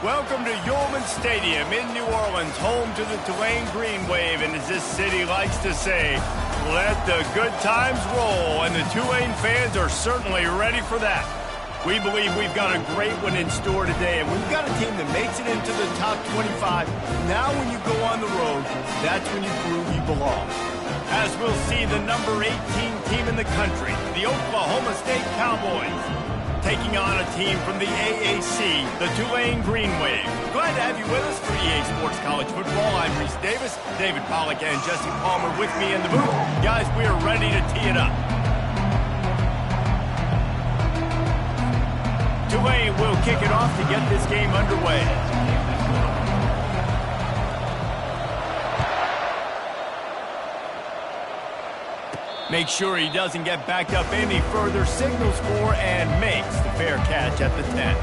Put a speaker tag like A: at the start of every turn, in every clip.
A: Welcome to Yulman Stadium in New Orleans, home to the Tulane Green Wave, and as this city likes to say, let the good times roll, and the Tulane fans are certainly ready for that. We believe we've got a great one in store today, and we've got a team that makes it into the top 25. Now when you go on the road, that's when you prove you belong. As we'll see the number 18 team in the country, the Oklahoma State Cowboys, taking on a team from the AAC, the Tulane Green Wave. Glad to have you with us for EA Sports College Football. I'm Reese Davis, David Pollack, and Jesse Palmer with me in the booth. Guys, we are ready to tee it up. Tulane will kick it off to get this game underway. Makes sure he doesn't get backed up any further, signals for and makes the fair catch at the 10.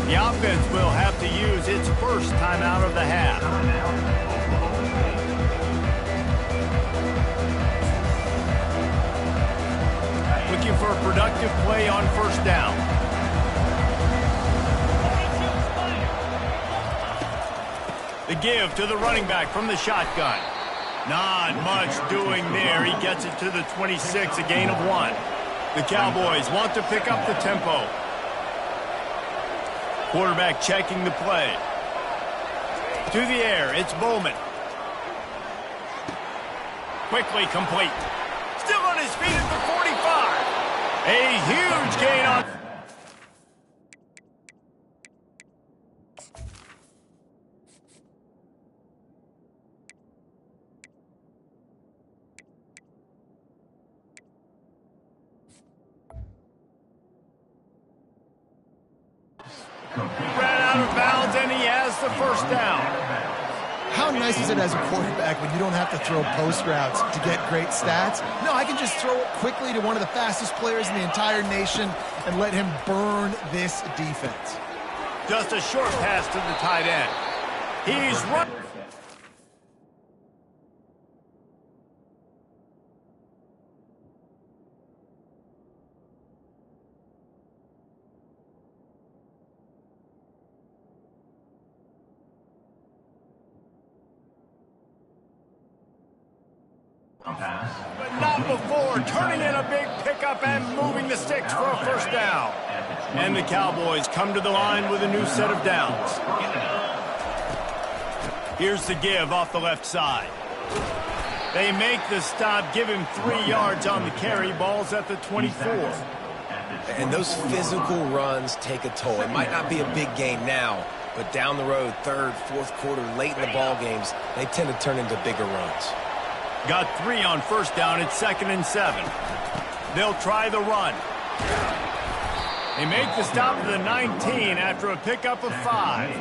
A: The offense will have to use its first timeout of the half. Looking for a productive play on first down. The give to the running back from the shotgun. Not much doing there. He gets it to the 26, a gain of 1. The Cowboys want to pick up the tempo. Quarterback checking the play. To the air, it's Bowman. Quickly complete. Still on his feet at the 45. A huge gain on... Ran out of bounds, and he has the first down.
B: How nice is it as a quarterback when you don't have to throw post routes to get great stats? No, I can just throw it quickly to one of the fastest players in the entire nation and let him burn this defense.
A: Just a short pass to the tight end. He's running. But not before turning in a big pickup and moving the sticks for a first down. And the Cowboys come to the line with a new set of downs. Here's the give off the left side. They make the stop, give him 3 yards on the carry. Ball's at the 24.
C: And those physical runs take a toll. It might not be a big gain now, but down the road, third, fourth quarter, late in the ball games, they tend to turn into bigger runs.
A: Got 3 on first down. It's 2nd and 7. They'll try the run. They make the stop at the 19 after a pickup of 5.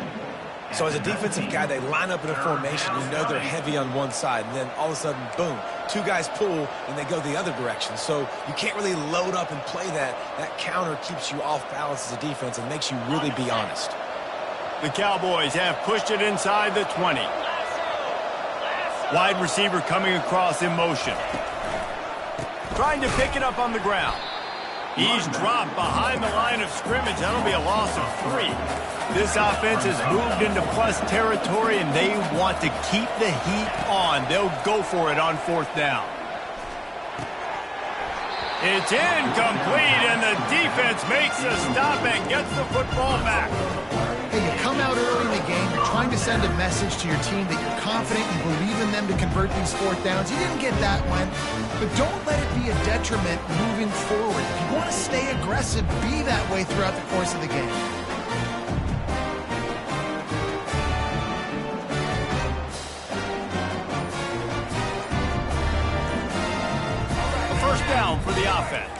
C: So as a defensive guy, they line up in a formation. You know they're heavy on one side, and then all of a sudden, boom, 2 guys pull, and they go the other direction. So you can't really load up and play that. That counter keeps you off balance as a defense and makes you really be honest.
A: The Cowboys have pushed it inside the 20. Wide receiver coming across in motion. Trying to pick it up on the ground. He's dropped behind the line of scrimmage. That'll be a loss of 3. This offense has moved into plus territory, and they want to keep the heat on. They'll go for it on 4th down. It's incomplete, and the defense makes the stop and gets the football back.
B: Hey, you come out early in the game, you're trying to send a message to your team that you're confident, you believe in them to convert these 4th downs. You didn't get that one, but don't let it be a detriment moving forward. If you want to stay aggressive, be that way throughout the course of the game.
A: A first down for the offense.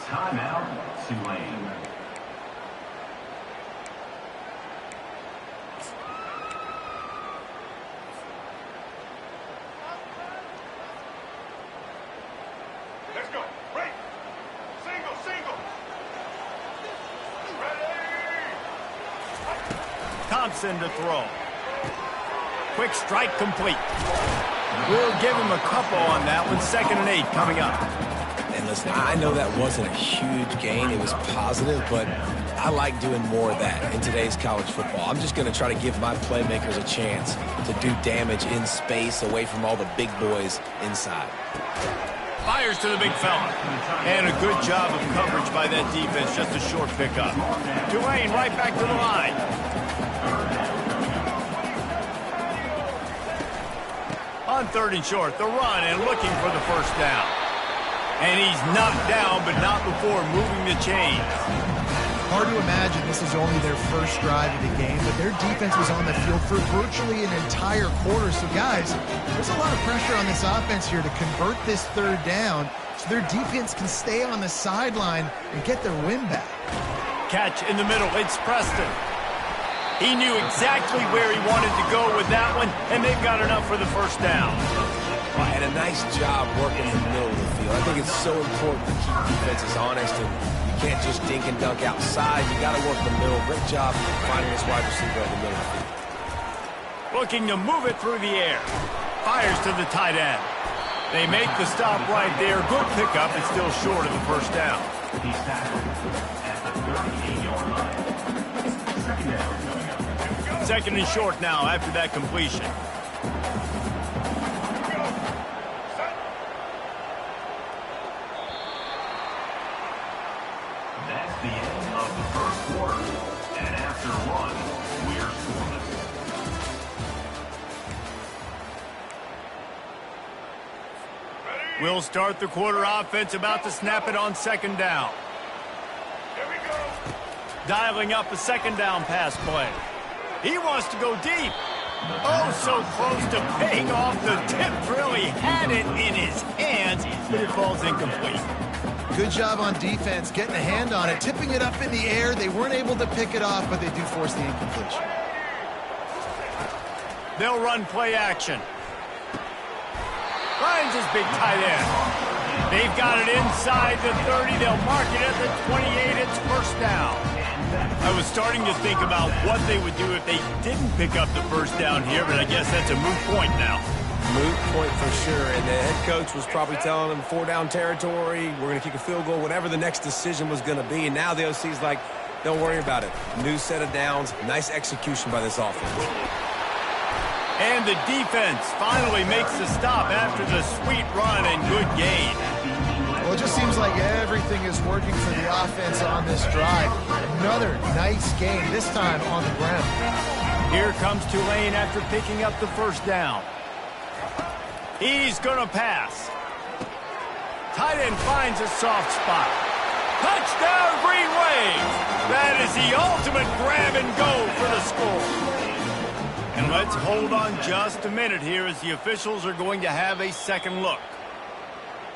D: Timeout, Tulane.
A: Let's go. Break. Single, single. Ready. Thompson to throw. Quick strike complete. We'll give him a couple on that one. 2nd and 8 coming up.
C: And listen, I know that wasn't a huge gain. It was positive, but I like doing more of that in today's college football. I'm just going to try to give my playmakers a chance to do damage in space away from all the big boys inside.
A: Fires to the big fella. And a good job of coverage by that defense. Just a short pickup. Tulane right back to the line. On 3rd and short, the run and looking for the 1st down. And he's knocked down, but not before moving the chains.
B: Hard to imagine this is only their first drive of the game, but their defense was on the field for virtually an entire quarter. So, guys, there's a lot of pressure on this offense here to convert this 3rd down so their defense can stay on the sideline and get their win back.
A: Catch in the middle. It's Preston. He knew exactly where he wanted to go with that one, and they've got enough for the 1st down.
C: And a nice job working in the middle of the field. I think it's so important to keep defenses honest, and you can't just dink and dunk outside. You got to work the middle. Great job finding this wide receiver in the middle of the field.
A: Looking to move it through the air. Fires to the tight end. They make the stop right there. Good pickup. It's still short of the 1st down.
D: He's tackled at the 38-yard line.
A: 2nd and short now after that completion.
D: That's the end of the 1st quarter. And after 1, we're scoreless.
A: We'll start the quarter offense, about to snap it on 2nd down. Here we go. Dialing up a 2nd down pass play. He wants to go deep. Oh, so close to paying off the tip drill. He had it in his hands, but it falls incomplete.
B: Good job on defense, getting a hand on it, tipping it up in the air. They weren't able to pick it off, but they do force the incompletion.
A: They'll run play action. Finds his big tight end. They've got it inside the 30. They'll mark it at the 28. It's 1st down. I was starting to think about what they would do if they didn't pick up the 1st down here, but I guess that's a moot point now.
C: Moot point for sure, and the head coach was probably telling them 4-down territory, we're going to kick a field goal, whatever the next decision was going to be, and now the OC's like, don't worry about it. New set of downs, nice execution by this offense.
A: And the defense finally makes the stop after the sweet run and good gain.
B: Well, it just seems like everything is working for the offense on this drive. Another nice game, this time on the ground.
A: Here comes Tulane after picking up the 1st down. He's going to pass. Tight end finds a soft spot. Touchdown, Green Wave! That is the ultimate grab and go for the score. And let's hold on just a minute here as the officials are going to have a second look.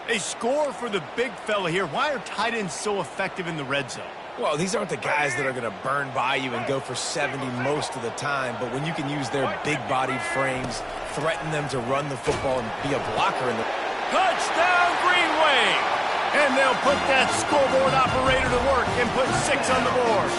A: A score for the big fella here. Why are tight ends so effective in the red zone?
C: Well, these aren't the guys that are going to burn by you and go for 70 most of the time, but when you can use their big-bodied frames, threaten them to run the football and be a blocker in the...
A: Touchdown, Green Wave! And they'll put that scoreboard operator to work and put 6 on the board.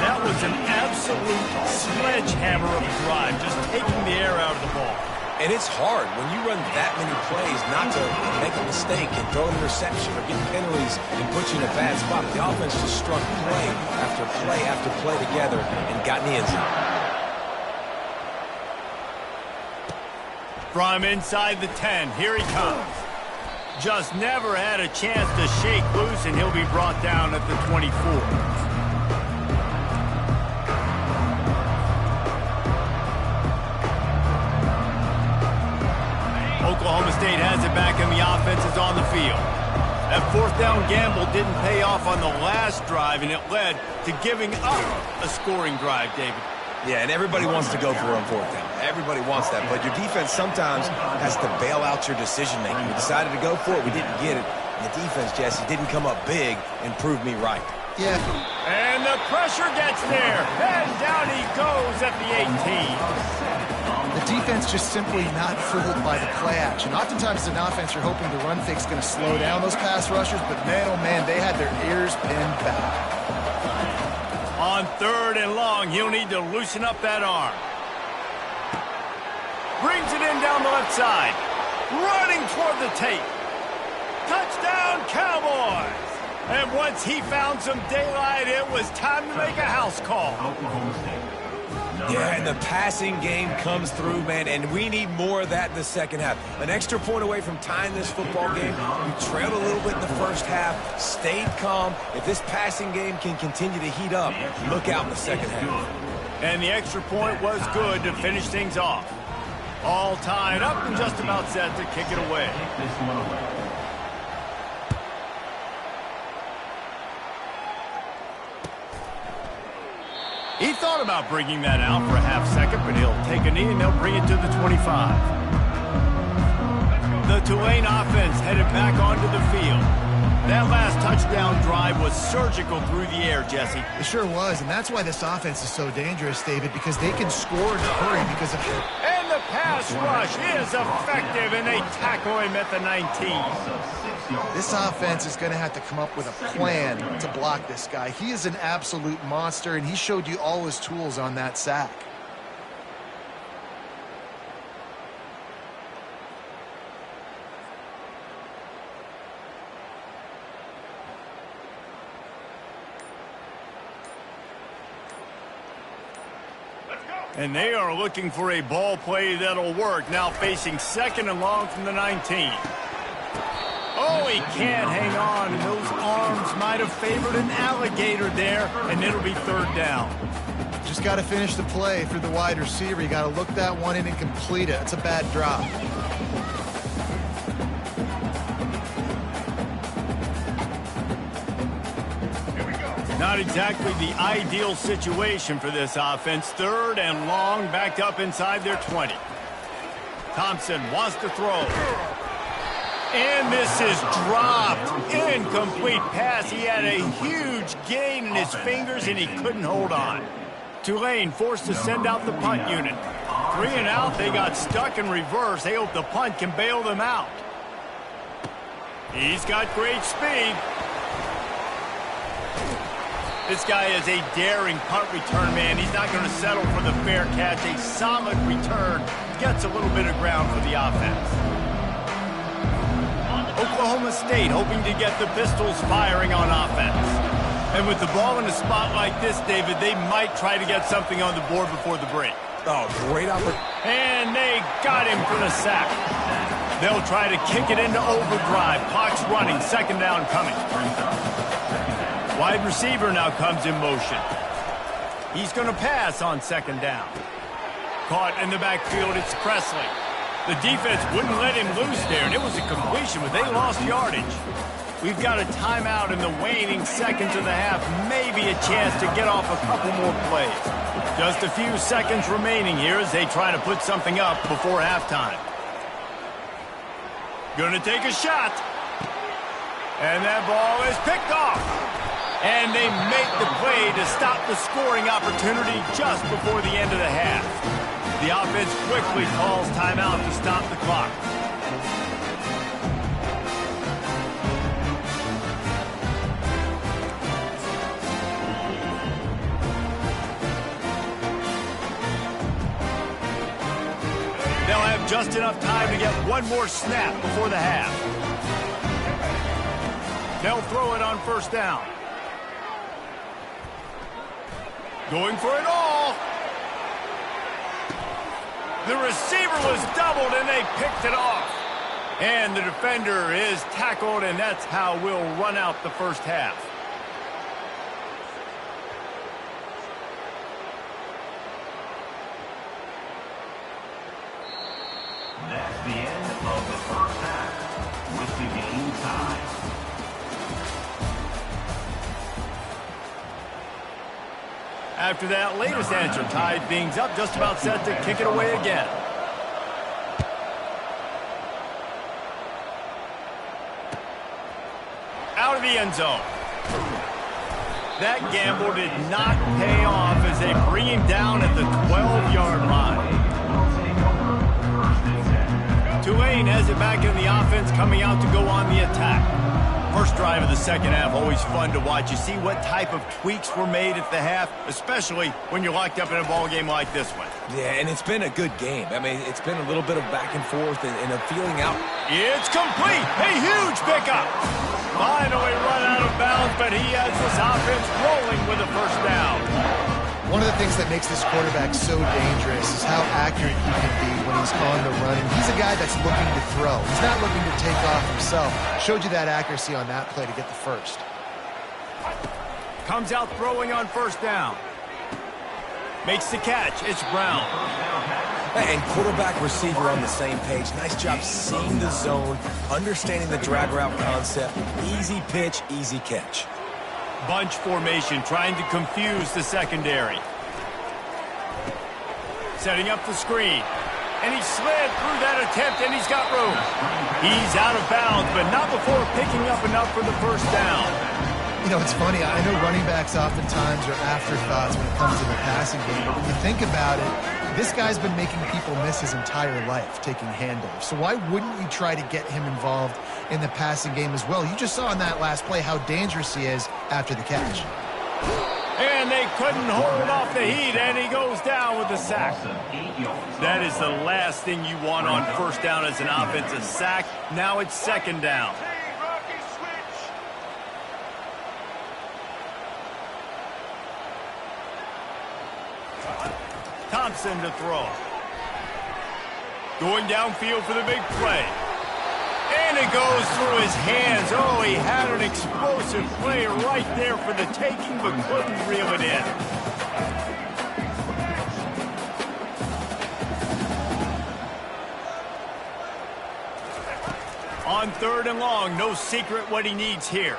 A: That was an absolute sledgehammer of a drive, just taking the air out of the ball.
C: And it's hard when you run that many plays not to make a mistake and throw an interception or get penalties and put you in a bad spot. The offense just struck play after play after play together and got in the end zone.
A: From inside the 10, here he comes. Just never had a chance to shake loose, and he'll be brought down at the 24. Oklahoma State has it back, and the offense is on the field. That 4th down gamble didn't pay off on the last drive, and it led to giving up a scoring drive, David.
C: Yeah, and everybody wants to go for it on 4th down. Everybody wants that, but your defense sometimes has to bail out your decision-making. We decided to go for it. We didn't get it. And the defense, Jesse, didn't come up big and prove me right.
B: Yeah.
A: And the pressure gets there. And down he goes at the 18.
B: The defense just simply not fooled by the play action. Oftentimes as an offense, you're hoping the run fake's going to slow down those pass rushers, but man, oh man, they had their ears pinned back.
A: On 3rd and long, he'll need to loosen up that arm. Brings it in down the left side. Running toward the tape. Touchdown, Cowboys! And once he found some daylight, it was time to make a house call.
D: Oklahoma State.
C: Yeah, and the passing game comes through, man, and we need more of that in the second half. An extra point away from tying this football game. We trailed a little bit in the first half, stayed calm. If this passing game can continue to heat up, look out in the second half.
A: And the extra point was good to finish things off. All tied up and just about set to kick it away.
D: Take this one away.
A: He thought about bringing that out for a half second, but he'll take a knee and they'll bring it to the 25. The Tulane offense headed back onto the field. That last touchdown drive was surgical through the air, Jesse.
B: It sure was, and that's why this offense is so dangerous, David, because they can score in a hurry because of...
A: And the pass rush is effective, and they tackle him at the 19.
B: This offense is going to have to come up with a plan to block this guy. He is an absolute monster, and he showed you all his tools on that sack.
A: And they are looking for a ball play that'll work, now facing 2nd and long from the 19. Oh, he can't hang on, and those arms might have favored an alligator there, and it'll be 3rd down.
B: Just got to finish the play through the wide receiver. You got to look that one in and complete it. It's a bad drop.
A: Not exactly the ideal situation for this offense. 3rd and long, backed up inside their 20. Thompson wants to throw. And this is dropped. Incomplete pass. He had a huge gain in his fingers, and he couldn't hold on. Tulane forced to send out the punt unit. 3 and out, they got stuck in reverse. They hope the punt can bail them out. He's got great speed. This guy is a daring punt return man. He's not going to settle for the fair catch. A solid return. Gets a little bit of ground for the offense. Oklahoma State hoping to get the Pistols firing on offense. And with the ball in a spot like this, David, they might try to get something on the board before the break.
C: Oh, great opportunity.
A: And they got him for the sack. They'll try to kick it into overdrive. Clock's running. 2nd down coming. Wide receiver now comes in motion. He's going to pass on 2nd down. Caught in the backfield, it's Presley. The defense wouldn't let him loose there, and it was a completion, but they lost yardage. We've got a timeout in the waning seconds of the half. Maybe a chance to get off a couple more plays. Just a few seconds remaining here as they try to put something up before halftime. Gonna take a shot. And that ball is picked off. And they make the play to stop the scoring opportunity just before the end of the half. The offense quickly calls timeout to stop the clock. They'll have just enough time to get one more snap before the half. They'll throw it on 1st down. Going for it all. The receiver was doubled, and they picked it off. And the defender is tackled, and that's how we'll run out the first half.
D: That's the end of the first half, with the game tied.
A: After that latest answer tied things up, just about set to kick it away again. Out of the end zone. That gamble did not pay off as they bring him down at the 12-yard line. quarterback and the offense coming out to go on the attack. First drive of the second half, always fun to watch. You see what type of tweaks were made at the half, especially when you're locked up in a ball game like this one.
C: Yeah, and it's been a good game. I mean, it's been a little bit of back and forth and a feeling out.
A: It's complete. A huge pickup. Finally run out of bounds, but he has this offense rolling with a first down.
B: One of the things that makes this quarterback so dangerous is how accurate he can be when he's on the run. And he's a guy that's looking to throw. He's not looking to take off himself. Showed you that accuracy on that play to get the first.
A: Comes out throwing on first down. Makes the catch. It's Brown.
C: And quarterback receiver on the same page. Nice job seeing the zone, understanding the drag route concept. Easy pitch, easy catch.
A: Bunch formation, trying to confuse the secondary. Setting up the screen. And he slid through that attempt, and he's got room. He's out of bounds, but not before picking up enough for the first down.
B: You know, it's funny. I know running backs oftentimes are afterthoughts when it comes to the passing game. But when you think about it, this guy's been making people miss his entire life taking handoffs. So why wouldn't you try to get him involved in the passing game as well? You just saw in that last play how dangerous he is after the catch.
A: And they couldn't hold off the heat, and he goes down with the sack. That is the last thing you want on first down as an offensive sack. Now it's second down. Thompson to throw. Going downfield for the big play. And it goes through his hands. Oh, he had an explosive play right there for the taking, but couldn't reel it in. On third and long, no secret what he needs here.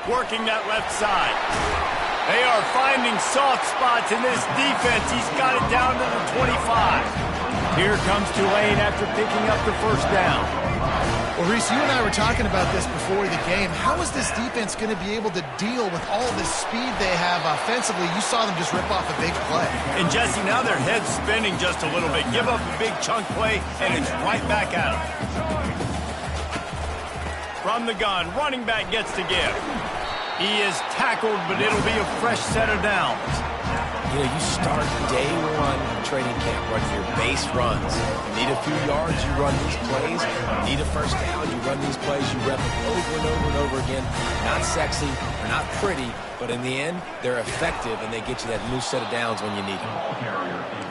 A: Working that left side. They are finding soft spots in this defense. He's got it down to the 25. Here comes Tulane after picking up the first down.
B: Well, Reese, you and I were talking about this before the game. How is this defense going to be able to deal with all the speed they have offensively? You saw them just rip off a big play.
A: And, Jesse, now their head's spinning just a little bit. Give up a big chunk play, and it's right back at them. From the gun, running back gets to give. He is tackled, but it'll be a fresh set of downs.
C: You know, you start day one of training camp running your base runs. You need a few yards, you run these plays. You need a first down, you run these plays. You rep them over and over and over again. Not sexy, they're not pretty, but in the end, they're effective, and they get you that loose set of downs when you need them.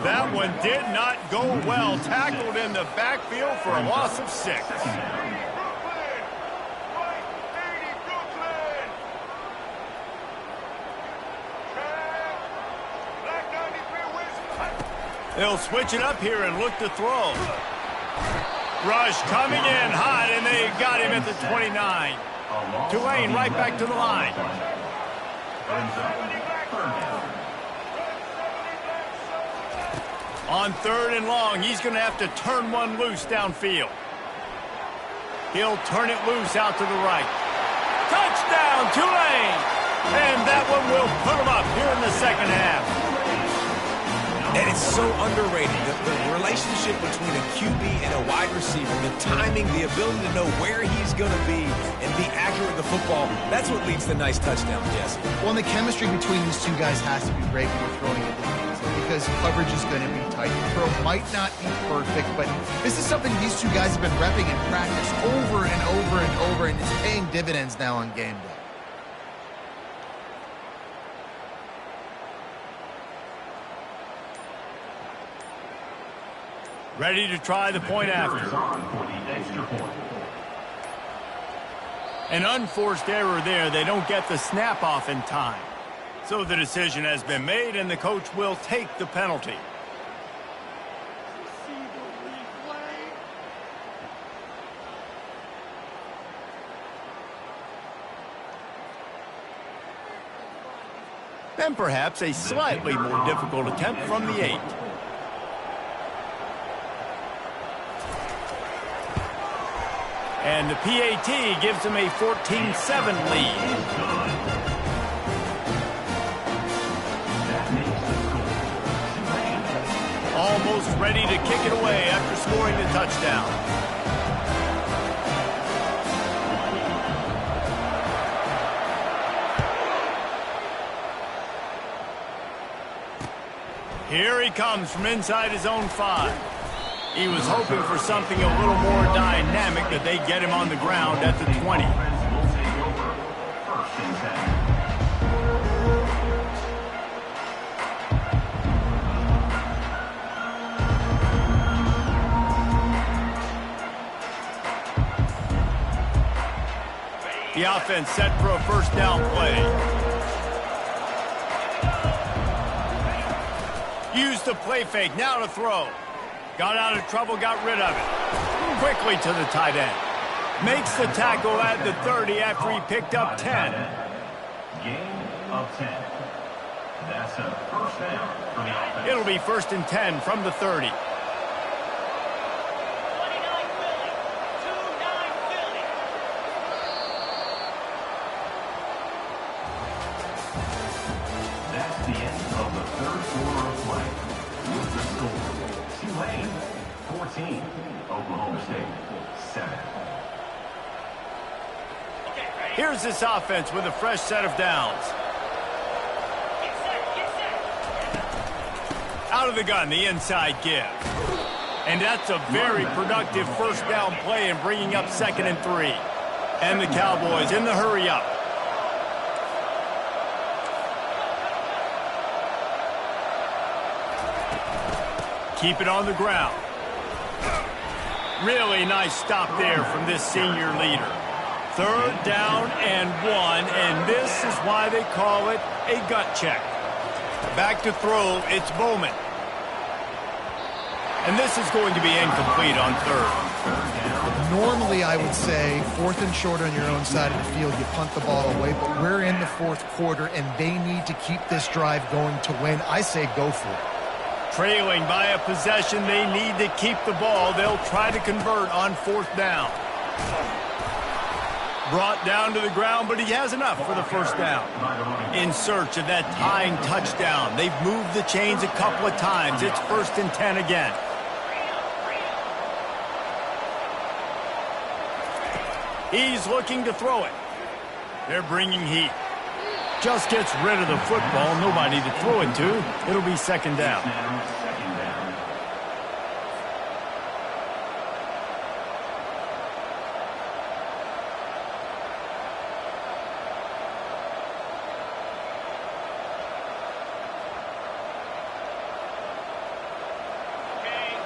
A: That one did not go well. Tackled in the backfield for a loss of 6. They'll switch it up here and look to throw. Rush coming in hot, and they got him at the 29. Tulane right back to the line. On third and long, he's going to have to turn one loose downfield. He'll turn it loose out to the right. Touchdown, Tulane! And that one will put him up here in the second half.
C: And it's so underrated, the relationship between a QB and a wide receiver, the timing, the ability to know where he's going to be and be accurate with the football, that's what leads to nice touchdowns, Jesse.
B: Well, and the chemistry between these two guys has to be great when you're throwing it because coverage is going to be tight. The throw might not be perfect, but this is something these two guys have been repping in practice over and over and over, and it's paying dividends now on game day.
A: Ready to try the point after. An unforced error there. They don't get the snap off in time. So the decision has been made, and the coach will take the penalty. Then perhaps a slightly more difficult attempt from the 8. And the PAT gives them a 14-7 lead. Almost ready to kick it away after scoring the touchdown. Here he comes from inside his own 5. He was hoping for something a little more dynamic, that they get him on the ground at the 20. The offense set for a first down play. Used the play fake, now to throw. Got out of trouble, got rid of it. Quickly to the tight end. Makes the tackle at the 30 after he picked up 10.
D: Gain of 10. That's a first down for the offense.
A: It'll be 1st and 10 from the 30.
D: That's the end of the third quarter of play. With the score, Tulane 14, Oklahoma State 7.
A: Here's this offense with a fresh set of downs. Out of the gun, the inside give. And that's a very productive first down play in bringing up 2nd and 3. And the Cowboys in the hurry up. Keep it on the ground. Really nice stop there from this senior leader. 3rd down and 1, and this is why they call it a gut check. Back to throw, it's Bowman. And this is going to be incomplete on 3rd.
B: Normally, I would say 4th and short on your own side of the field, you punt the ball away, but we're in the 4th quarter, and they need to keep this drive going to win. I say go for it.
A: Trailing by a possession, they need to keep the ball. They'll try to convert on 4th down. Brought down to the ground, but he has enough for the first down. In search of that tying touchdown. They've moved the chains a couple of times. It's 1st and 10 again. He's looking to throw it. They're bringing heat. Just gets rid of the football. Nobody to throw it to. It'll be 2nd down.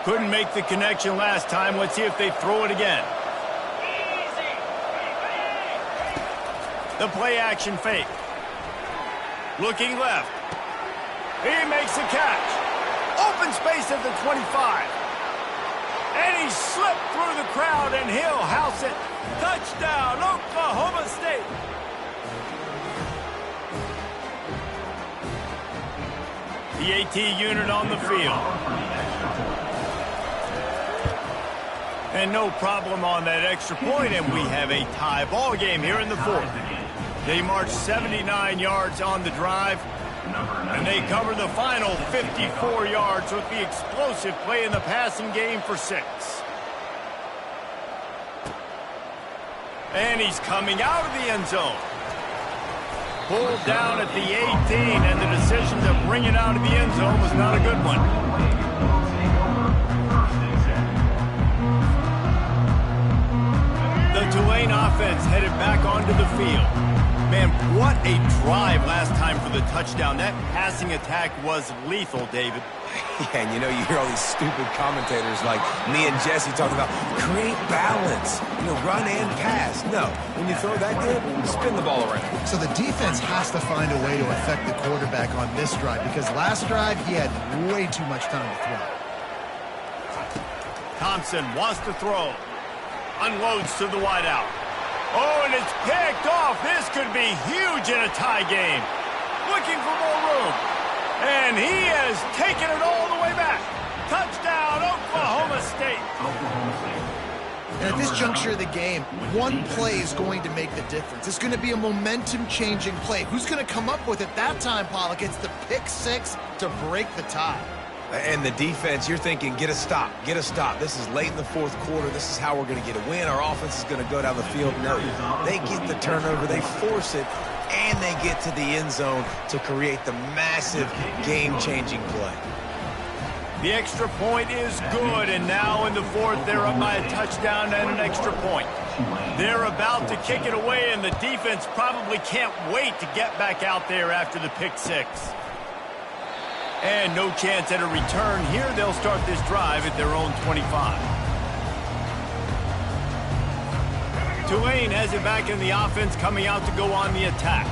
A: Couldn't make the connection last time. Let's see if they throw it again. The play action fake. Looking left. He makes a catch. Open space at the 25. And he slipped through the crowd, and he'll house it. Touchdown, Oklahoma State. The AT unit on the field. And no problem on that extra point, and we have a tie ball game here in the 4th. They march 79 yards on the drive, and they cover the final 54 yards with the explosive play in the passing game for 6. And he's coming out of the end zone. Pulled down at the 18, and the decision to bring it out of the end zone was not a good one. The Tulane offense headed back onto the field. Man, what a drive last time for the touchdown. That passing attack was lethal, David.
C: Yeah, and you hear all these stupid commentators like me and Jesse talking about create balance, run and pass. No, when you throw that good, spin the ball around.
B: So the defense has to find a way to affect the quarterback on this drive, because last drive he had way too much time to throw.
A: Thompson wants to throw. Unloads to the wideout. Oh, and it's picked off. This could be huge in a tie game. Looking for more room. And he has taken it all the way back. Touchdown, Oklahoma State.
B: And at this juncture of the game, one play is going to make the difference. It's going to be a momentum-changing play. Who's going to come up with it that time, Pollock? It's the pick 6 to break the tie.
C: And the defense, you're thinking, get a stop, get a stop. This is late in the 4th quarter. This is how we're going to get a win. Our offense is going to go down the field. No, they get the turnover. They force it. and they get to the end zone to create the massive game-changing play.
A: The extra point is good, and now in the fourth, they're up by a touchdown and an extra point. They're about to kick it away, and the defense probably can't wait to get back out there after the pick six. And no chance at a return here. They'll start this drive at their own 25. Tulane has it back in the offense, coming out to go on the attack.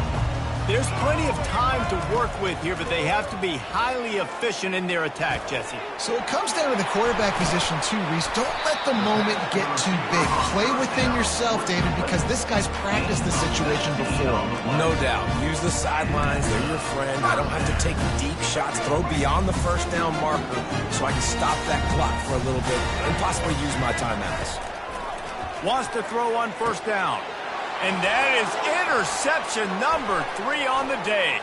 A: There's plenty of time to work with here, but they have to be highly efficient in their attack, Jesse.
B: So it comes down to the quarterback position too, Reese. Don't let the moment get too big. Play within yourself, David, because this guy's practiced this situation before.
C: No doubt. Use the sidelines. They're your friend. I don't have to take deep shots. Throw beyond the first down marker so I can stop that clock for a little bit and possibly use my timeouts.
A: Wants to throw on first down. And that is interception number 3 on the day.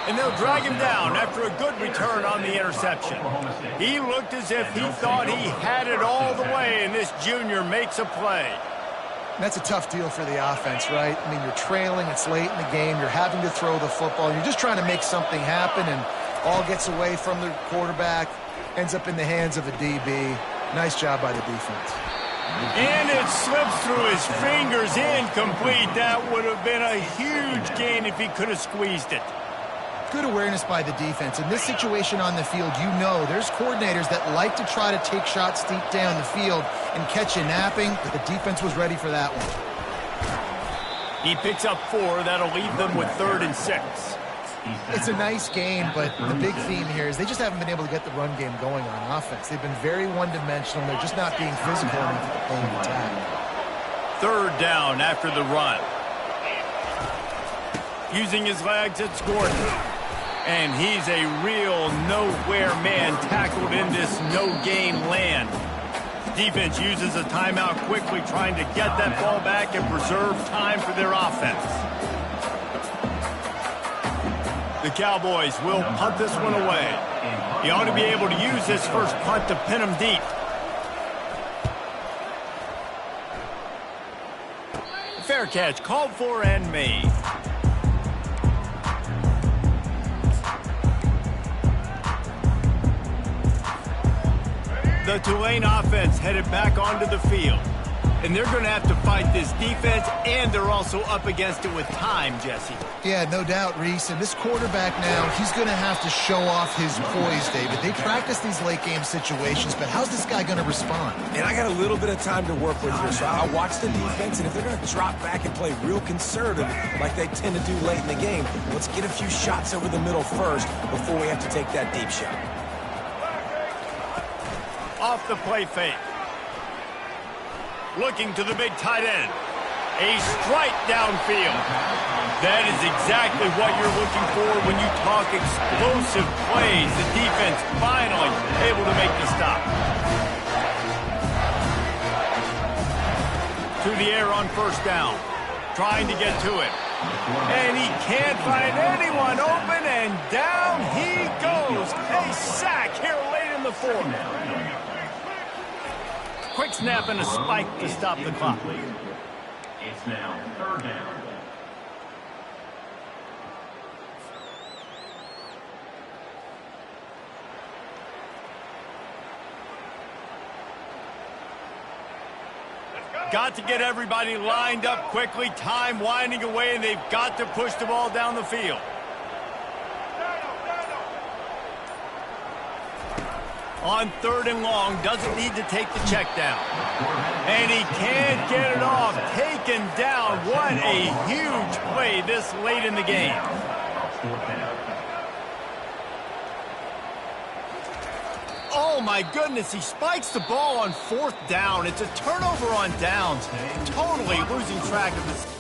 A: And they'll drag him down after a good return on the interception. He looked as if he thought he had it all the way, and this junior makes a play.
B: That's a tough deal for the offense, right? I mean, you're trailing, it's late in the game, you're having to throw the football, you're just trying to make something happen, and all gets away from the quarterback, ends up in the hands of a DB. Nice job by the defense.
A: And it slips through his fingers, incomplete. That would have been a huge gain if he could have squeezed it.
B: Good awareness by the defense. In this situation on the field, you know there's coordinators that like to try to take shots deep down the field and catch you napping, but the defense was ready for that one.
A: He picks up 4. That'll leave them with 3rd and 6.
B: It's a nice game, but the big theme here is they just haven't been able to get the run game going on offense. They've been very one-dimensional. They're just not being physical enough at the point of attack.
A: 3rd down after the run. Using his legs, it's Gordon. And he's a real nowhere man tackled in this no-gain land. Defense uses a timeout quickly, trying to get that ball back and preserve time for their offense. The Cowboys will punt this one away. He ought to be able to use this first punt to pin him deep. Fair catch, called for and made. The Tulane offense headed back onto the field. And they're going to have to fight this defense, and they're also up against it with time, Jesse.
B: Yeah, no doubt, Reese. And this quarterback now, he's going to have to show off his poise, David. They practice these late-game situations, but how's this guy going to respond?
C: And I got a little bit of time to work with here, so I'll watch the defense, and if they're going to drop back and play real conservative like they tend to do late in the game, let's get a few shots over the middle first before we have to take that deep shot.
A: Off the play fake. Looking to the big tight end. A strike downfield. That is exactly what you're looking for when you talk explosive plays. The defense finally able to make the stop. To the air on first down. Trying to get to it. And he can't find anyone open, and down he goes. A sack here late in the fourth. Quick snap and a spike to stop the clock.
D: It's now 3rd down.
A: Got to get everybody lined up quickly. Time winding away, and they've got to push the ball down the field. On 3rd and long, doesn't need to take the check down. And he can't get it off. Taken down. What a huge play this late in the game. Oh, my goodness. He spikes the ball on 4th down. It's a turnover on downs. Totally losing track of this.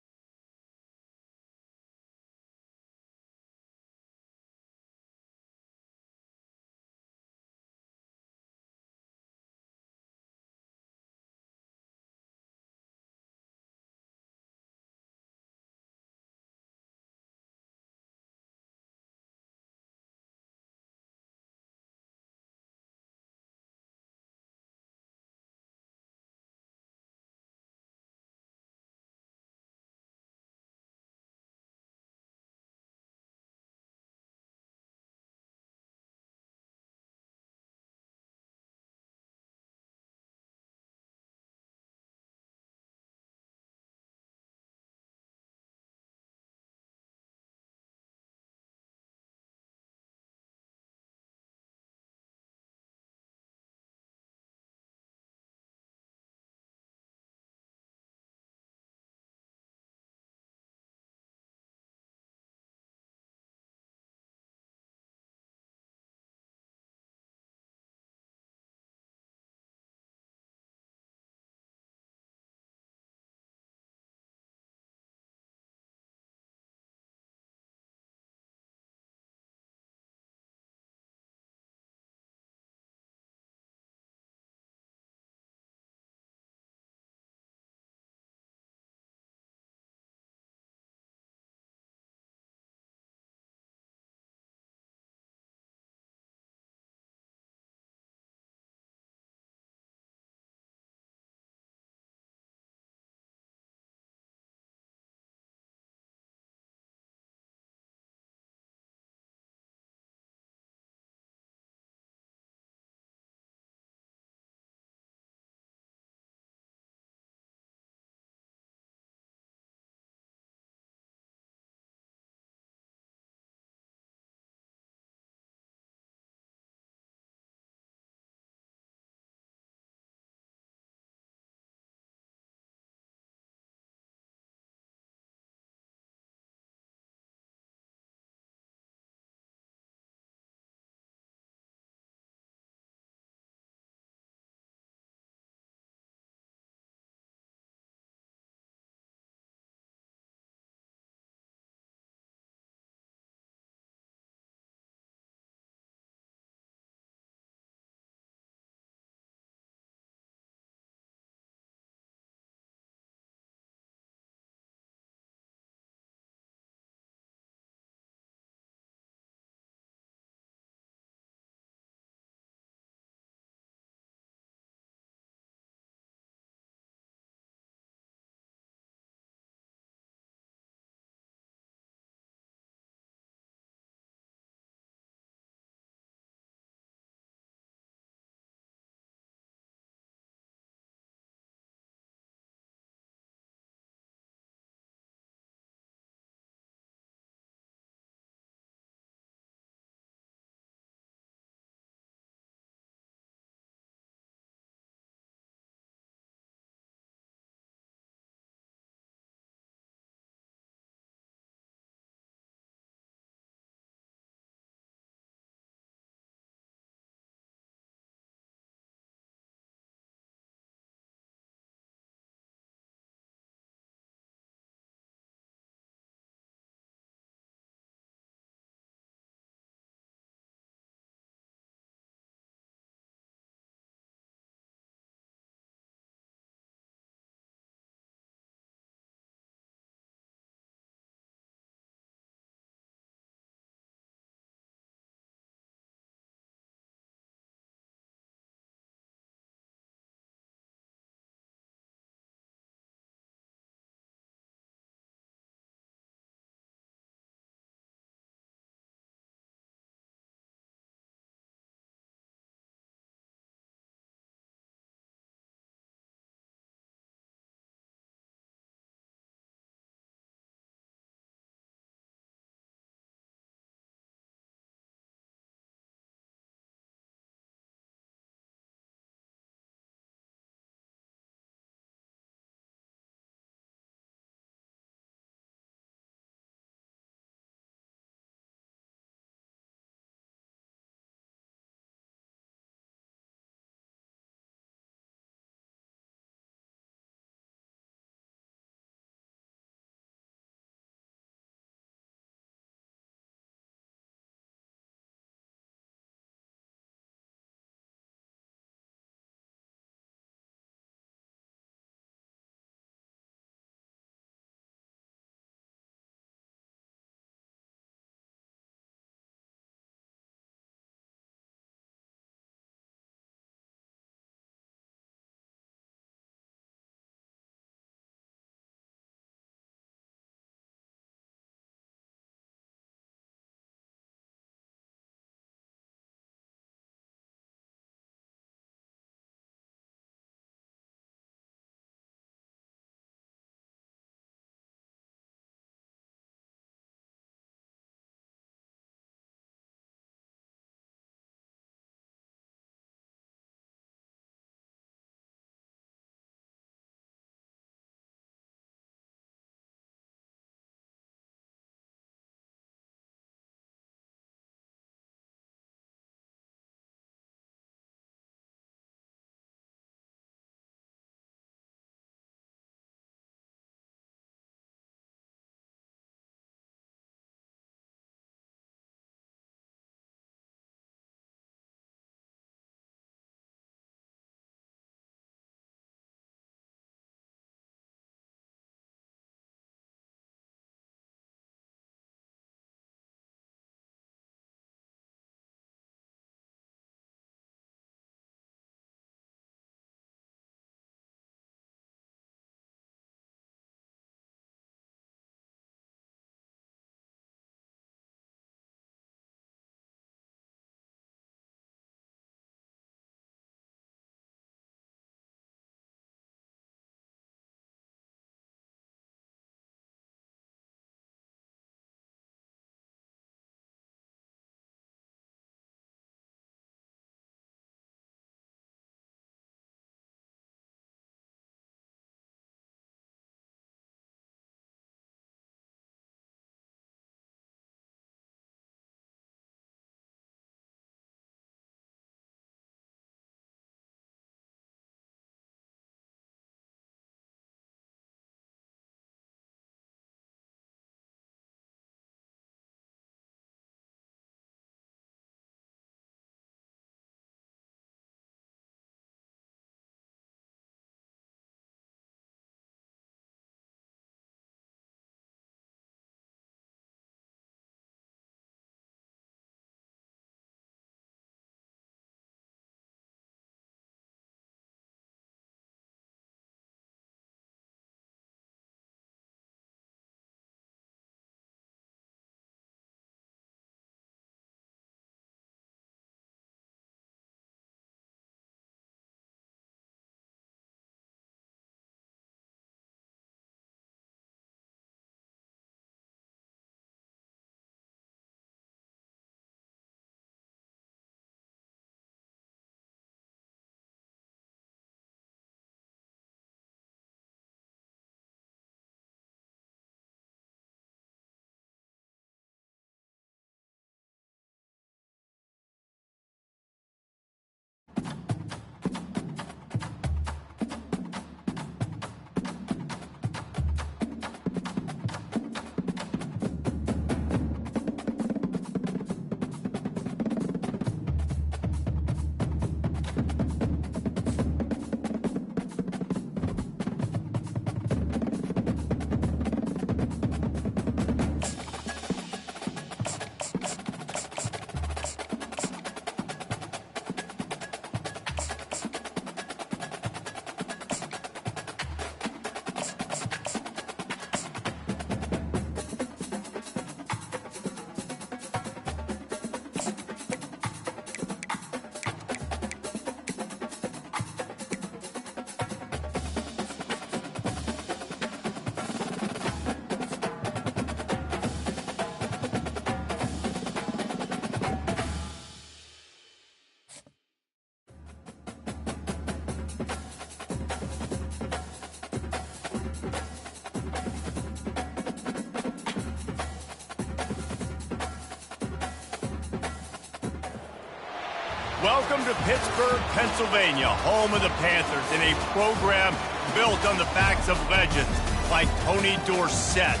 A: Welcome to Pittsburgh, Pennsylvania, home of the Panthers, in a program built on the backs of legends like Tony Dorsett,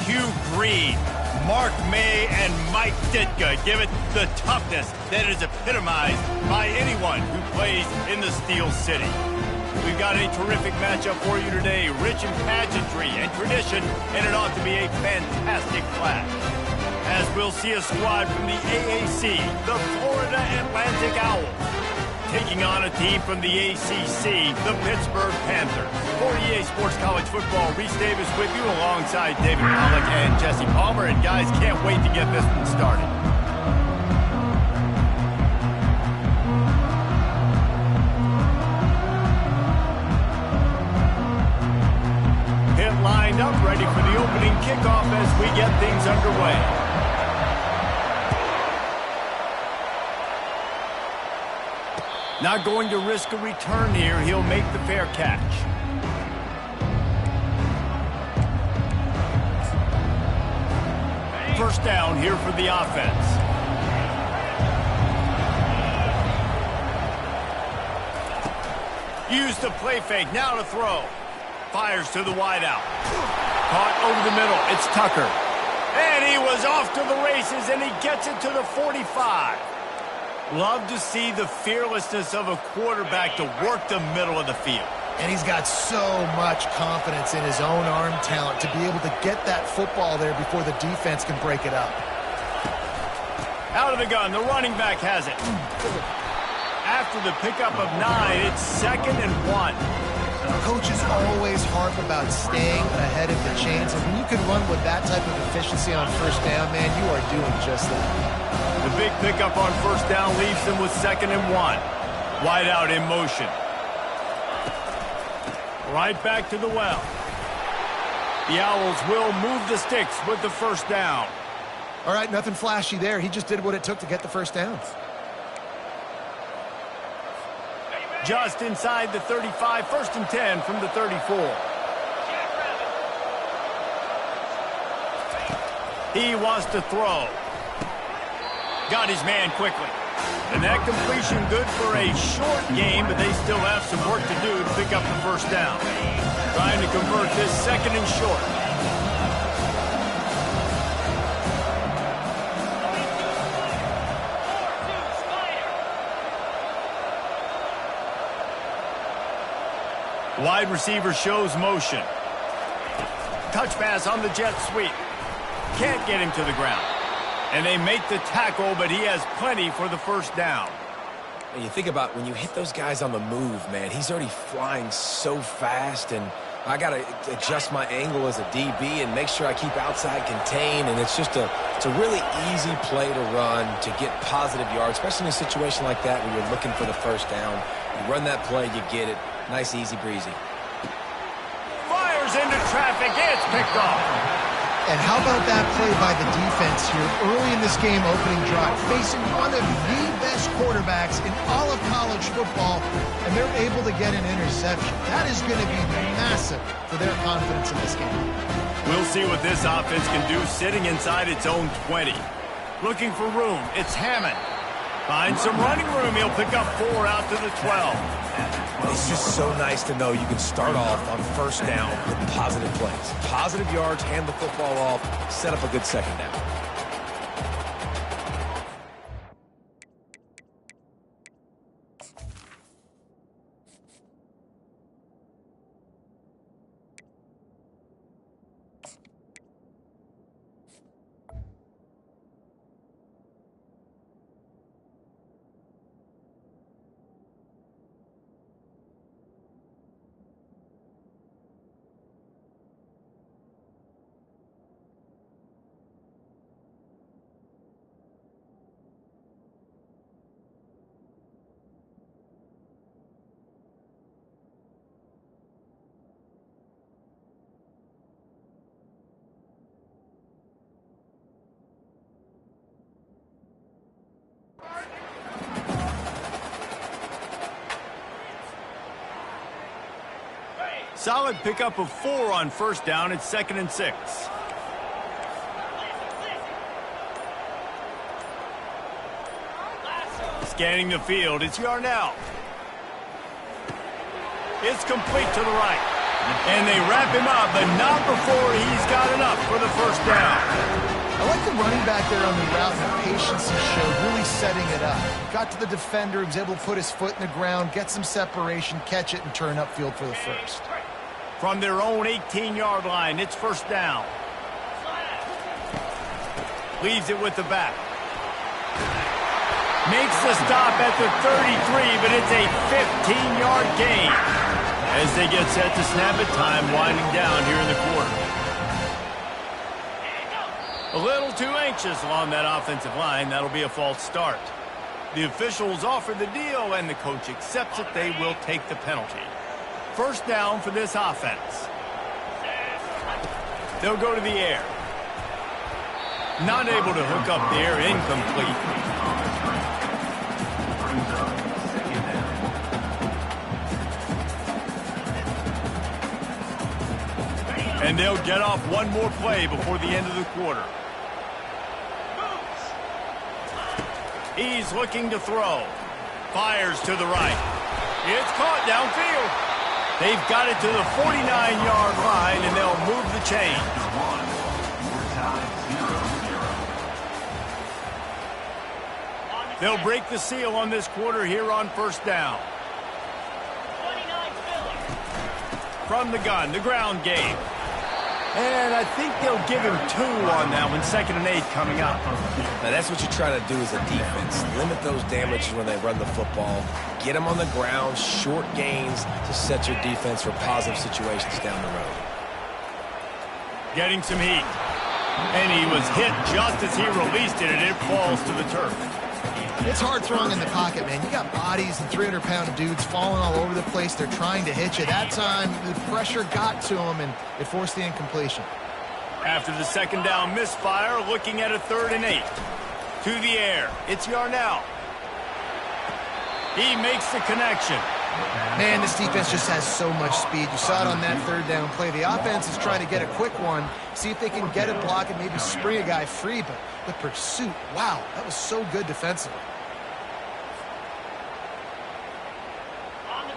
A: Hugh Green, Mark May, and Mike Ditka. Give it the toughness that is epitomized by anyone who plays in the Steel City. We've got a terrific matchup for you today, rich in pageantry and tradition, and it ought to be a fantastic clash. As we'll see a squad from the AAC, the Florida Atlantic Owls, taking on a team from the ACC, the Pittsburgh Panthers. For EA Sports College Football, Reese Davis with you alongside David Pollack and Jesse Palmer. And guys, can't wait to get this one started. Pit lined up, ready for the opening kickoff as we get things underway. Not going to risk a return here. He'll make the fair catch. First down here for the offense. Use the play fake. Now to throw. Fires to the wideout. Caught over the middle. It's Tucker. And he was off to the races, and he gets it to the 45. Love to see the fearlessness of a quarterback to work the middle of the field.
B: And he's got so much confidence in his own arm talent to be able to get that football there before the defense can break it up.
A: Out of the gun, the running back has it. After the pickup of 9, it's 2nd and 1.
B: Coaches always harp about staying ahead of the chains, and when you can run with that type of efficiency on first down, man, you are doing just that.
A: The big pickup on first down leaves them with 2nd and 1. Wide out in motion. Right back to the well. The Owls will move the sticks with the first down.
B: All right, nothing flashy there. He just did what it took to get the first down.
A: Just inside the 35, 1st and 10 from the 34. He wants to throw. Got his man quickly. And that completion good for a short game, but they still have some work to do to pick up the first down. Trying to convert this 2nd and short. Wide receiver shows motion. Touch pass on the jet sweep. Can't get him to the ground. And they make the tackle, but he has plenty for the first down.
C: And you think about when you hit those guys on the move, man, he's already flying so fast, and I got to adjust my angle as a DB and make sure I keep outside contained, and it's a really easy play to run to get positive yards, especially in a situation like that where you're looking for the first down. You run that play, you get it. Nice, easy breezy.
A: Fires into traffic. It's picked off.
B: And how about that play by the defense here early in this game opening drive, facing one of the best quarterbacks in all of college football, and they're able to get an interception. That is going to be massive for their confidence in this game.
A: We'll see what this offense can do sitting inside its own 20. Looking for room. It's Hammond. Finds some running room. He'll pick up 4 out to the 12.
C: It's just so nice to know you can start off on first down with positive plays. Positive yards, hand the football off, set up a good second down.
A: Solid pickup of 4 on first down. It's 2nd and 6. Scanning the field, it's Yarnell. It's complete to the right. And they wrap him up, but not before he's got enough for the first down.
B: I like the running back there on the route and the patience he showed, really setting it up. Got to the defender, he was able to put his foot in the ground, get some separation, catch it, and turn upfield for the first.
A: From their own 18-yard line, it's first down. Leaves it with the back. Makes the stop at the 33, but it's a 15-yard gain. As they get set to snap it, time winding down here in the quarter. A little too anxious along that offensive line. That'll be a false start. The officials offer the deal, and the coach accepts it. They will take the penalty. First down for this offense. They'll go to the air. Not able to hook up there, incomplete. And they'll get off one more play before the end of the quarter. He's looking to throw. Fires to the right. It's caught downfield. They've got it to the 49-yard line, and they'll move the chains. They'll break the seal on this quarter here on first down. From the gun, the ground game. And I think they'll give him 2 on that one. 2nd and 8 coming up.
C: Now that's what you try to do as a defense. Limit those damages when they run the football. Get them on the ground, short gains to set your defense for positive situations down the road.
A: Getting some heat. And he was hit just as he released it, and it falls to the turf.
B: It's hard throwing in the pocket, man. You got bodies and 300-pound dudes falling all over the place. They're trying to hit you. That time, the pressure got to him, and it forced the incompletion.
A: After the second down misfire, looking at a 3rd and 8. To the air, it's Yarnell. He makes the connection.
B: Man, this defense just has so much speed. You saw it on that 3rd down play. The offense is trying to get a quick one, see if they can get a block and maybe spring a guy free, but the pursuit, wow, that was so good defensively.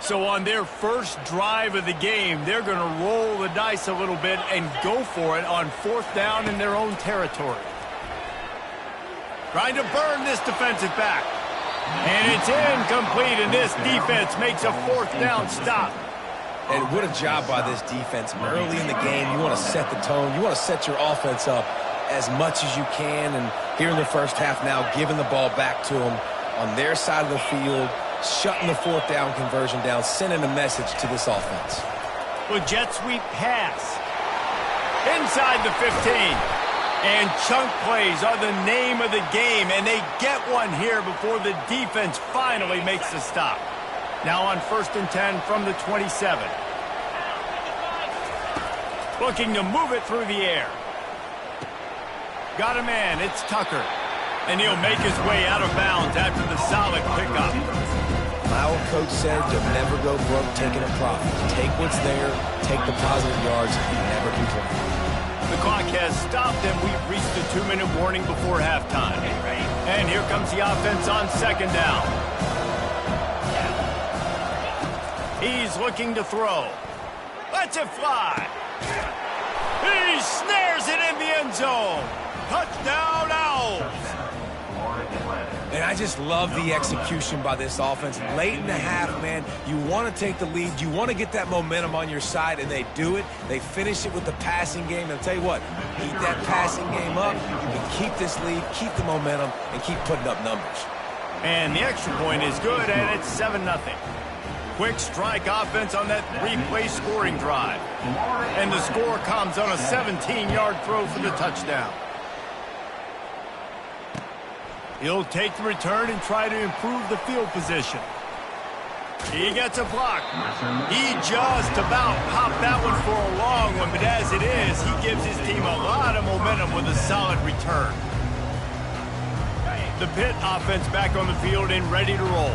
A: So on their first drive of the game, they're going to roll the dice a little bit and go for it on 4th down in their own territory. Trying to burn this defensive back. And it's incomplete, and this defense makes a 4th down stop.
C: And what a job by this defense. Early in the game, you want to set the tone. You want to set your offense up as much as you can. And here in the first half now, giving the ball back to them on their side of the field, shutting the 4th down conversion down, sending a message to this offense.
A: Well, jet sweep pass. Inside the 15. And chunk plays are the name of the game, and they get one here before the defense finally makes the stop. Now on 1st and 10 from the 27. Looking to move it through the air. Got a man, it's Tucker. And he'll make his way out of bounds after the solid pickup.
C: My old coach said you'll never go broke taking a profit. Take what's there, take the positive yards, and never complain.
A: The clock has stopped, and we've reached the 2-minute warning before halftime. And here comes the offense on 2nd down. He's looking to throw. Lets it fly. He snares it in the end zone. Touchdown, Owls.
C: And I just love the execution by this offense. Late in the half, man, you want to take the lead. You want to get that momentum on your side, and they do it. They finish it with the passing game. And I'll tell you what, keep that passing game up. You can keep this lead, keep the momentum, and keep putting up numbers.
A: And the extra point is good, and it's 7-0. Quick strike offense on that 3-play scoring drive. And the score comes on a 17-yard throw for the touchdown. He'll take the return and try to improve the field position. He gets a block. He just about popped that one for a long one, but as it is, he gives his team a lot of momentum with a solid return. The Pitt offense back on the field and ready to roll.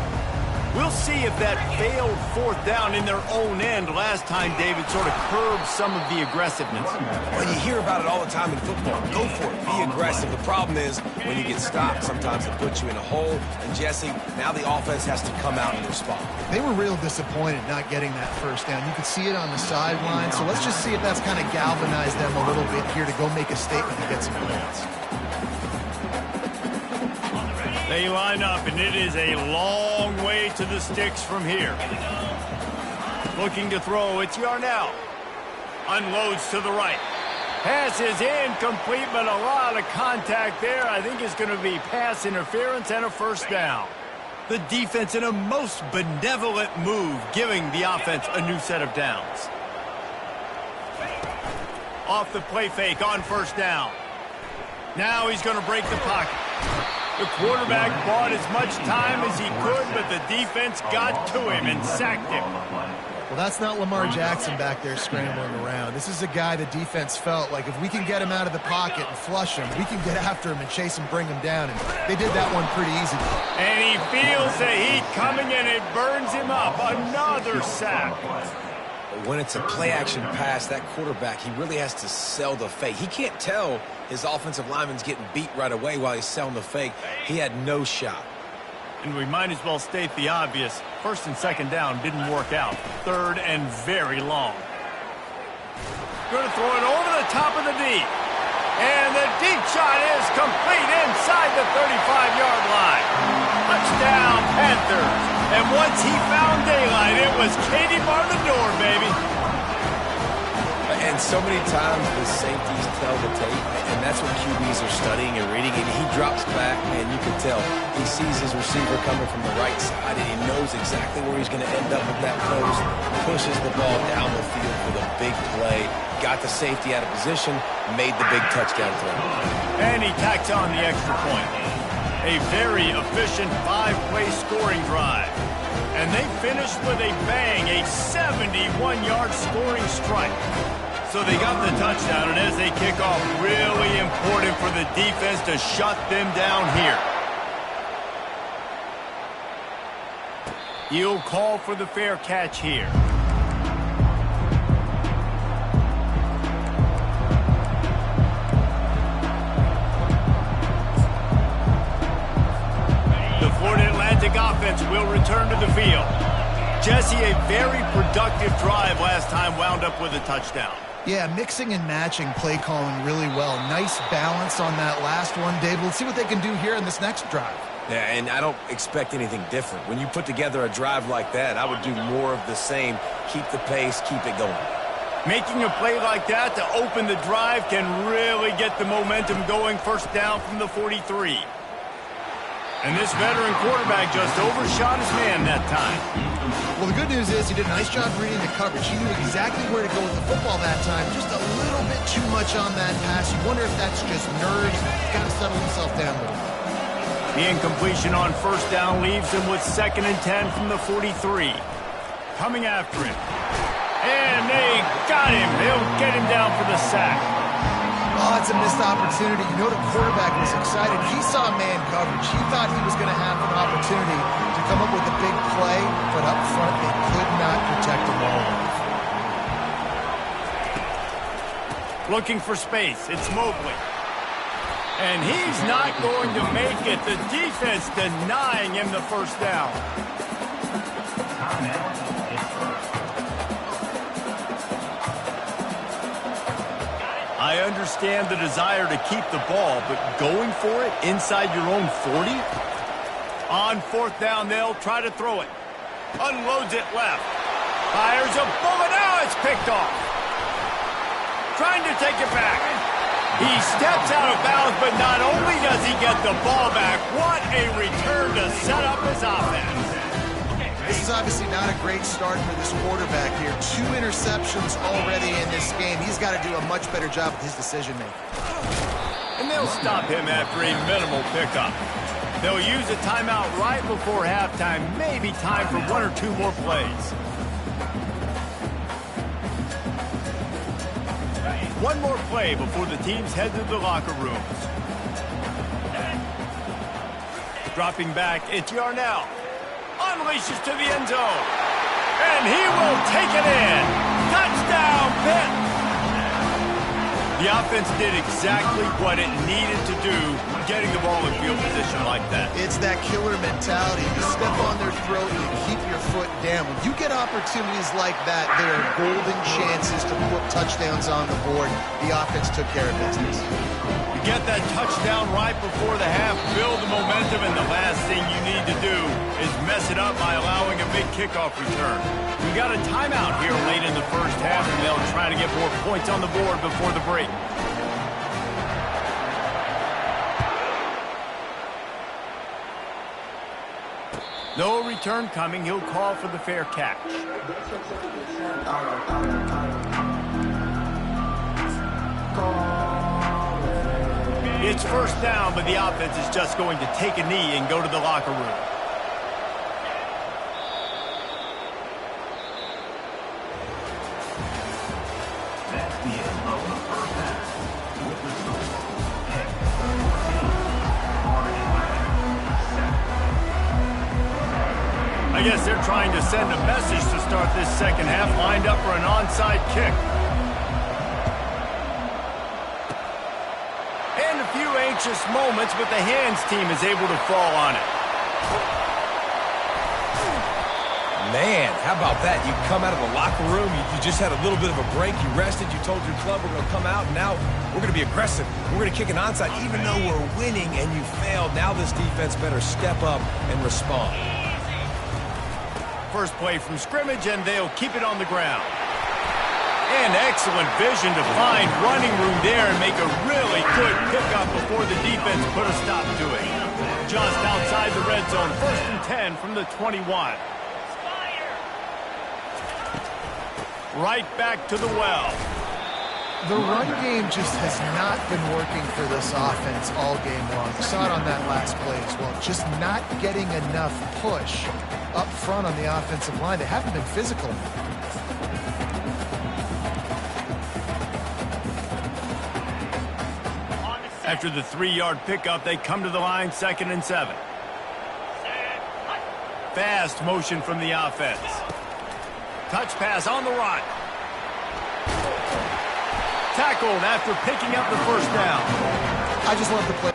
A: We'll see if that failed fourth down in their own end last time, David, sort of curbed some of the aggressiveness.
C: Well, you hear about it all the time in football. Go for it. Be aggressive. The problem is when you get stopped, sometimes it puts you in a hole. And, Jesse, now the offense has to come out and respond. They
B: were real disappointed not getting that first down. You could see it on the sideline. So let's just see if that's kind of galvanized them a little bit here to go make a statement and get some points.
A: They line up, and it is a long way to the sticks from here. Looking to throw, it's Yarnell. Unloads to the right. Pass is incomplete, but a lot of contact there. I think it's going to be pass interference and a first down. The defense in a most benevolent move, giving the offense a new set of downs. Off the play fake on first down. Now he's going to break the pocket. The quarterback bought as much time as he could, but the defense got to him and sacked him.
B: Well, that's not Lamar Jackson back there scrambling around. This is a guy the defense felt like if we can get him out of the pocket and flush him, we can get after him and chase him, bring him down. And they did that one pretty easy.
A: And he feels the heat coming and it burns him up. Another sack.
C: When it's a play-action pass, that quarterback, he really has to sell the fake. He can't tell his offensive lineman's getting beat right away while he's selling the fake. He had no shot.
A: And we might as well state the obvious. First and second down didn't work out. Third and very long. Going to throw it over the top of the D. And the deep shot is complete inside the 35-yard line. Touchdown, Panthers. And once he found daylight, it was Katie bar the door, baby.
C: And so many times the safeties tell the tape, and that's what QBs are studying and reading. And he drops back, and you can tell he sees his receiver coming from the right side, and he knows exactly where he's going to end up with that post. Pushes the ball down the field for the big play. Got the safety out of position, made the big touchdown throw.
A: And he tacks on the extra point. A very efficient 5-play scoring drive. And they finished with a bang, a 71-yard scoring strike. So they got the touchdown, and as they kick off, really important for the defense to shut them down here. He'll call for the fair catch here. The Florida Atlantic offense will return to the field. Jesse, a very productive drive last time, wound up with a touchdown.
B: Yeah, mixing and matching play calling really well. Nice balance on that last one, Dave. Let's see what they can do here in this next drive.
C: Yeah, and I don't expect anything different. When you put together a drive like that, I would do more of the same. Keep the pace, keep it going.
A: Making a play like that to open the drive can really get the momentum going. First down from the 43. And this veteran quarterback just overshot his man that time.
B: Well, the good news is he did a nice job reading the coverage. He knew exactly where to go with the football that time. Just a little bit too much on that pass. You wonder if that's just nerves. He's got to settle himself down a little bit.
A: The incompletion on first down leaves him with 2nd and 10 from the 43. Coming after him. And they got him. They'll get him down for the sack.
B: Oh, that's a missed opportunity. You know the quarterback was excited. He saw man coverage. He thought he was going to have an opportunity to come up with a big play, but up front they could not protect the ball.
A: Looking for space. It's Mobley. And he's not going to make it. The defense denying him the first down. I understand the desire to keep the ball, but going for it inside your own 40? On fourth down, they'll try to throw it. Unloads it left. Fires a bullet. Now it's picked off. Trying to take it back. He steps out of bounds, but not only does he get the ball back, what a return to set up his offense.
B: This is obviously not a great start for this quarterback here. 2 interceptions already in this game. He's got to do a much better job with his decision-making.
A: And they'll stop him after a minimal pickup. They'll use a timeout right before halftime. Maybe time for 1 or 2 more plays. One more play before the teams head to the locker rooms. Dropping back, it's Yarnell. Unleashes to the end zone. And he will take it in. Touchdown, Pitt. The offense did exactly what it needed to do, getting the ball in field position like that.
B: It's that killer mentality. You step on their throat and you keep your foot down. When you get opportunities like that, they are golden chances to put touchdowns on the board. The offense took care of business.
A: You get that touchdown right before the half, build the momentum, and the last thing you need to do is mess it up by allowing a big kickoff return. We got a timeout here late in the first half, and they'll try to get more points on the board before the break. No return coming. He'll call for the fair catch. It's first down, but the offense is just going to take a knee and go to the locker room.
D: That's the end of the first half. With the score, Pitt 14,
A: I guess they're trying to send a message to start this second half, lined up for an onside kick. And a few anxious moments, but the hands team is able to fall on it.
C: Man, how about that? You come out of the locker room, you just had a little bit of a break, you rested, you told your club we're going to come out, and now we're going to be aggressive. We're going to kick an onside, even though we're winning and you failed. Now this defense better step up and respond.
A: First play from scrimmage, and they'll keep it on the ground. And excellent vision to find running room there and make a really good pickup before the defense put a stop to it. Just outside the red zone, 1st and 10 from the 21. Right back to the well.
B: The run game just has not been working for this offense all game long. You saw it on that last play as well. Just not getting enough push up front on the offensive line. They haven't been physical.
A: After the 3-yard pickup, they come to the line, 2nd and 7. Fast motion from the offense. Touch pass on the run. Tackled after picking up the first down.
B: I just love the play.